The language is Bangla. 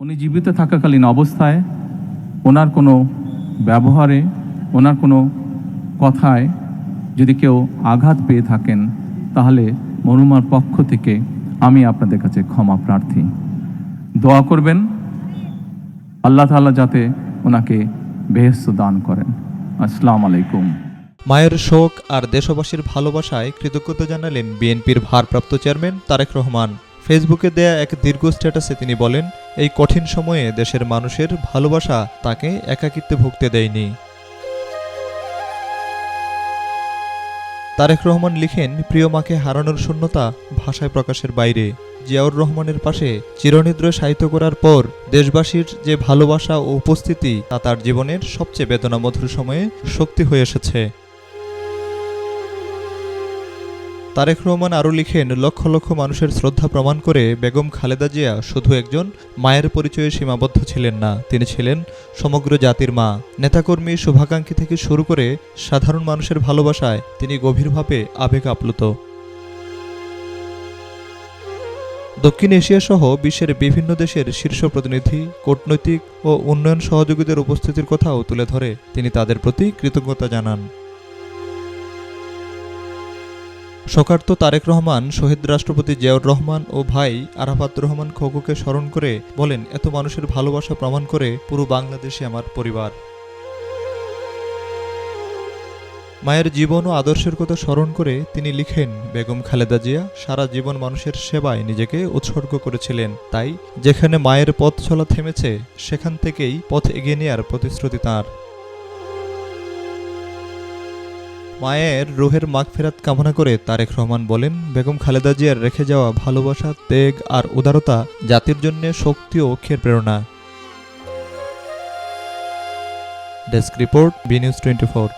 উনি জীবিত থাকাকালীন অবস্থায় ওনার কোনো ব্যবহারে, ওনার কোনো কথায় যদি কেউ আঘাত পেয়ে থাকেন, তাহলে মরহুমার পক্ষ থেকে আমি আপনাদের কাছে ক্ষমা প্রার্থী। দোয়া করবেন আল্লাহ তাআলা যাতে ওনাকে বেহেশত দান করেন। আসসালামু আলাইকুম। মায়ের শোক আর দেশবাসীর ভালোবাসায় কৃতজ্ঞতা জানালেন বিএনপির ভারপ্রাপ্ত চেয়ারম্যান তারেক রহমান। ফেসবুকে দেয়া এক দীর্ঘ স্ট্যাটাসে তিনি বলেন, এই কঠিন সময়ে দেশের মানুষের ভালোবাসা তাকে একাকিত্বে ভুগতে দেয়নি। তারেক রহমান লিখেন, প্রিয় মাকে হারানোর শূন্যতা ভাষায় প্রকাশের বাইরে। জিয়াউর রহমানের পাশে চিরনিদ্রায় শায়িত করার পর দেশবাসীর যে ভালোবাসা ও উপস্থিতি তা তার জীবনের সবচেয়ে বেদনামধুর সময়ে শক্তি হয়ে এসেছে। তারেক রহমান আরও লিখেন, লক্ষ লক্ষ মানুষের শ্রদ্ধা প্রমাণ করে বেগম খালেদা জিয়া শুধু একজন মায়ের পরিচয়ে সীমাবদ্ধ ছিলেন না, তিনি ছিলেন সমগ্র জাতির মা। নেতাকর্মী, শুভাকাঙ্ক্ষী থেকে শুরু করে সাধারণ মানুষের ভালোবাসায় তিনি গভীরভাবে আবেগ আপ্লুত। দক্ষিণ এশিয়া সহ বিশ্বের বিভিন্ন দেশের শীর্ষ প্রতিনিধি, কূটনৈতিক ও উন্নয়ন সহযোগীদের উপস্থিতির কথাও তুলে ধরে তিনি তাদের প্রতি কৃতজ্ঞতা জানান। শোকার্ত তারেক রহমান শহীদ রাষ্ট্রপতি জিয়াউর রহমান ও ভাই আরাফাত রহমান খোকনকে স্মরণ করে বলেন, এত মানুষের ভালোবাসা প্রমাণ করে পুরো বাংলাদেশে আমার পরিবার। মায়ের জীবন ও আদর্শের কথা স্মরণ করে তিনি লিখেন, বেগম খালেদা জিয়া সারা জীবন মানুষের সেবায় নিজেকে উৎসর্গ করেছিলেন। তাই যেখানে মায়ের পথ চলা থেমেছে, সেখান থেকেই পথ এগিয়ে নেওয়ার প্রতিশ্রুতি তাঁর। মায়ের রুহের মাগফিরাত কামনা করে তারেক রহমান বলেন, বেগম খালেদা জিয়ার রেখে যাওয়া ভালোবাসা, ত্যাগ আর উদারতা জাতির জন্য শক্তি ও ঐক্যের প্রেরণা। Desk report, B news 24।